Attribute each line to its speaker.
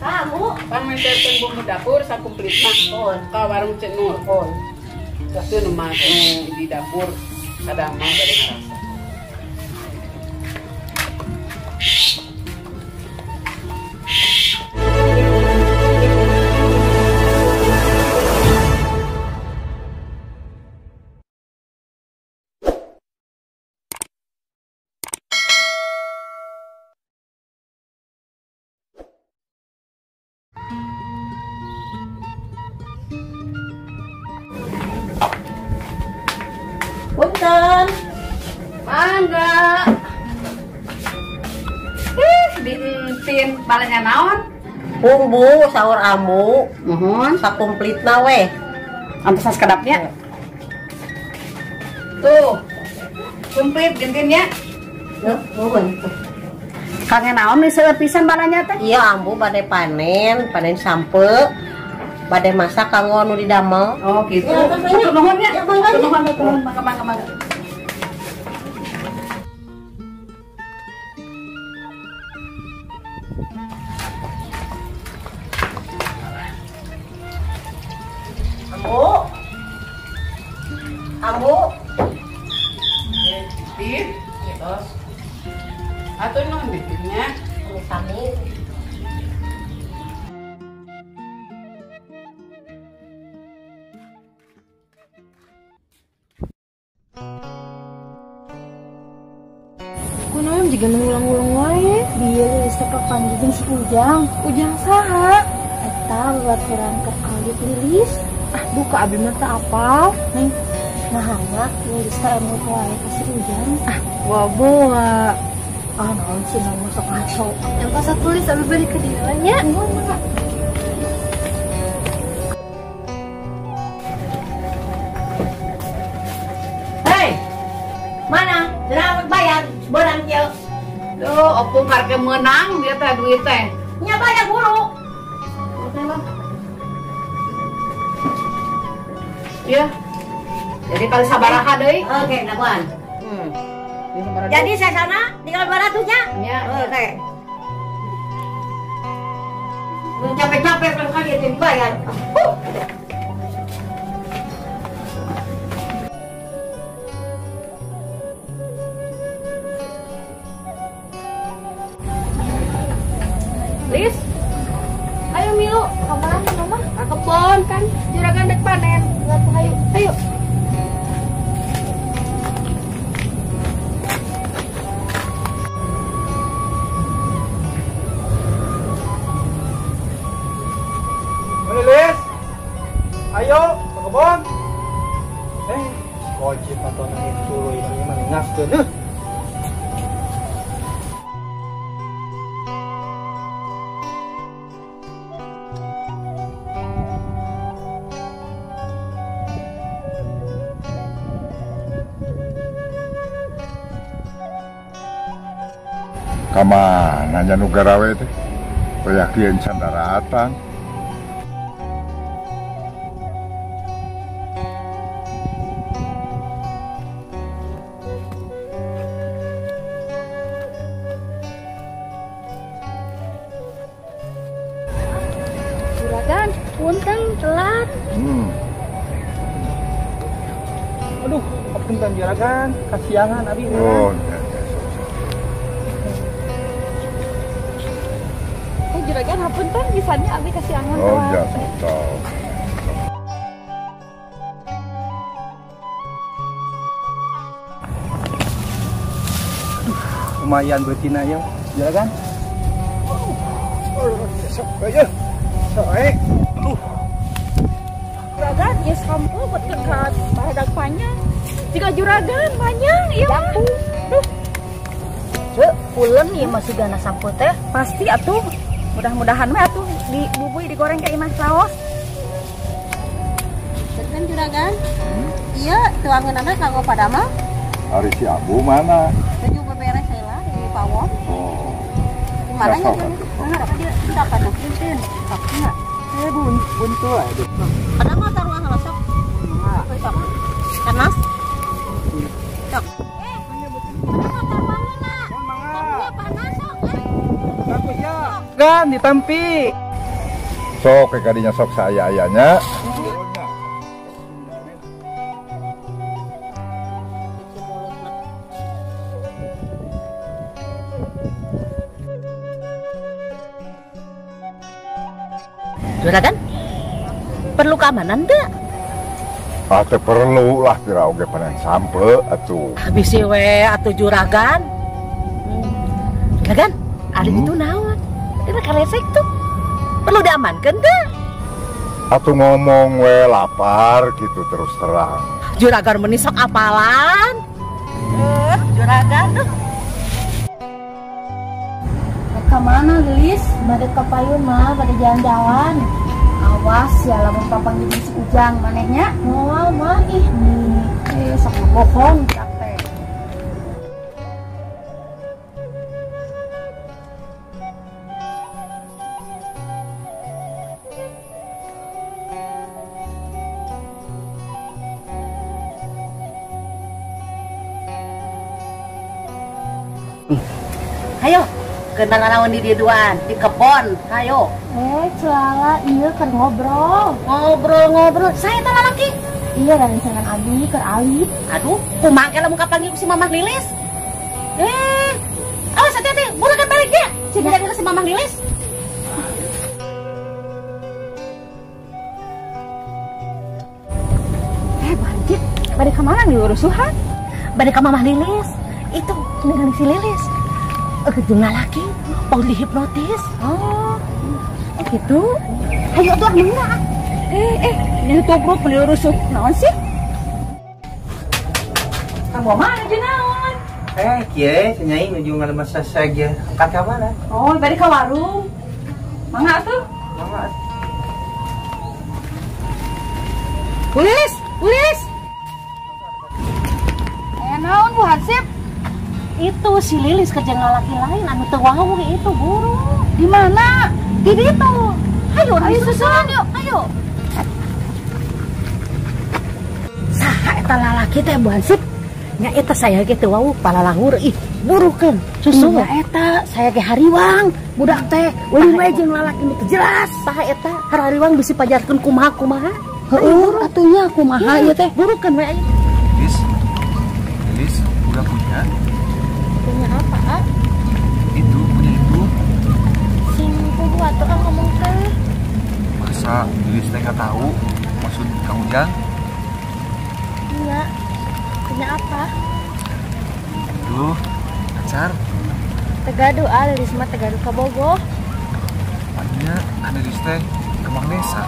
Speaker 1: Kamu?
Speaker 2: Pan mencetan bumbu dapur sakumplitna. Ka warung Cek Nur. Itu nama di dapur kadang mah bade ngarasa.
Speaker 1: Punten.
Speaker 2: Mangga. Dientin balanya naon?
Speaker 1: Bumbu sahur amu.
Speaker 2: Mohon.
Speaker 1: Sakumplitna weh.
Speaker 2: Antesan sekedapnya. Tuh. Komplit gentinnya.
Speaker 1: Mohon.
Speaker 2: Kangen naon nih seueur pisan balanya teh?
Speaker 1: Iya ambu bade panen sampe. Bade masak kanggo nu didamel.
Speaker 2: Oh gitu.
Speaker 1: Ya,
Speaker 2: Atur nuhun ya.
Speaker 1: Ya, mangga.
Speaker 2: Nuhun, mangga.
Speaker 1: Ambu.
Speaker 2: Bibir, terus. Atur nuhun bibirnya.
Speaker 1: Kami.
Speaker 3: Kunaon juga ngulang-ulang wae dia geus teka panjang si Ujang saha eta babaturan ke alit lilis buka abi mah teu apal neng nahana lilis teh emot wae ka si Ujang boa naon sih nang masuk ngaco yang pas tulis abi bari ke dieu nya
Speaker 1: Hei, mana? Jenang bayar seberang kieu.
Speaker 2: Duh, opung harga menang dia teh duit teh.
Speaker 1: Nya bayar buru.
Speaker 2: Iya. Jadi kalau sabaraha deui.
Speaker 1: Oke, nakuan.
Speaker 2: Di sabaraha.
Speaker 1: Jadi saya sana tinggal 200-nya.
Speaker 2: Ya.
Speaker 1: Oke. Capek-capek kan kali itu dibayar.
Speaker 2: Lis.
Speaker 3: ayo Milu kemana mama
Speaker 2: Ka kebon kan juragan dek panen.
Speaker 3: ayo
Speaker 2: Ayo.
Speaker 4: Menulis, ayo ke kebon. Wajib atau nangis suruh ini mana ngaskeun.
Speaker 5: Kamana nya nu garawe teh? Yakin candaratan.
Speaker 3: juragan punten telat
Speaker 4: Aduh, punten juragan, kasiangan abi.
Speaker 5: Oh,
Speaker 3: juragan hapunten bisanya abi kasiangan
Speaker 5: oh
Speaker 3: telat.
Speaker 5: ya, so.
Speaker 4: Lumayan betina ya, juragan. Ayo, aduh.
Speaker 3: Juragan ya sampo buat dekat bahadak panjang jika juragan panjang iya duh cek pulen ya masih gana sampo teh pasti atuh mudah-mudahan mah atuh dibubui digoreng kayak imah saos
Speaker 1: Kan juragan? Iya, tuangan anak kanggo pada mah.
Speaker 5: Ari si Abu mana?
Speaker 1: Tujuh beberes heula di pawon.
Speaker 5: Oh.
Speaker 1: Mana nya?
Speaker 5: Cakep,
Speaker 1: Mana dia tidak kan pinten. Tapi enggak.
Speaker 4: Buntu aja.
Speaker 1: Ada mah taruhan halosok. Sok. Panas. Sok.
Speaker 4: Gan ditampi.
Speaker 5: Sok kadinya sok saya ayahnya.
Speaker 1: Juragan, perlu keamanan enggak?
Speaker 5: Ate perlu lah kira oge panen sampe atuh.
Speaker 1: Habis we atuh juragan. Juragan, ada itu naon? Ini karesek tuh. Perlu diamankan enggak?
Speaker 5: Atuh ngomong we lapar gitu terus terang.
Speaker 1: Juragan menisok apalan? Juragan tuh.
Speaker 3: Kemana Lilis? Bade ke payun mah, pada jalan-jalan. Awas ya lamun papanggil si Ujang manehnya. Moal mah ih nih. Sok bohong capek.
Speaker 1: Ayo, kenalan lawan di duaan di kebon. Ayo.
Speaker 3: Celala iya kan ngobrol.
Speaker 1: Ngobrol. Saya teh lalaki.
Speaker 3: Iya dan jangan Abi ke Ali.
Speaker 1: Aduh, kumaha ke lamun kapanggil ku si Mamah Lilis? Awas hati-hati, burukan balik ya. Si beda si Mamah Lilis.
Speaker 3: Banjir. Bade kemana nih urusuhan?
Speaker 1: Balik ke Mamah Lilis. Itu ningali si Lilis. Jeung lalaki, mau dihipnotis.
Speaker 3: Oh gitu. Ayo tuh enggak. Ini tobrok beli urusuh. Naon sih?
Speaker 1: Kamu mana aja naon?
Speaker 4: Kiai, senyai menuju ngalemas saja. Angkat ke mana?
Speaker 3: Oh, balik ke warung. Mangga tuh.
Speaker 4: Mangga.
Speaker 3: Lilis. Naon Bu Hansip?
Speaker 1: Itu si Lilis ke laki lain anu teu wau itu buru.
Speaker 3: Di mana?
Speaker 1: Di ditu. Ayo
Speaker 3: susulan yuk, ayo.
Speaker 1: Saha eta lalaki teh Bu Hansip? Nya eta saya ge teu wau palalangur ih burukeun susu.
Speaker 3: Nya eta saya ge hariwang. Budak teh uling we jeung lalaki nu jelas.
Speaker 1: Saha eta hariwang bisi pajarkeun kumaha?
Speaker 3: Heuh, atunya kumaha ieu teh?
Speaker 1: Burukeun we aya.
Speaker 4: Lilis, udah punya?
Speaker 3: Punya apa?
Speaker 4: Itu, punya itu.
Speaker 3: Sing kudu atuh kan ngomong teh.
Speaker 4: Masa Lilis teh nggak tahu maksud Kang Ujang?
Speaker 3: Iya. Punya apa?
Speaker 4: Aduh, pacar.
Speaker 3: Tegadu Lilis mah tegadu ka Bogoh.
Speaker 4: Paginya ada Lilis teh ke Mang Desa.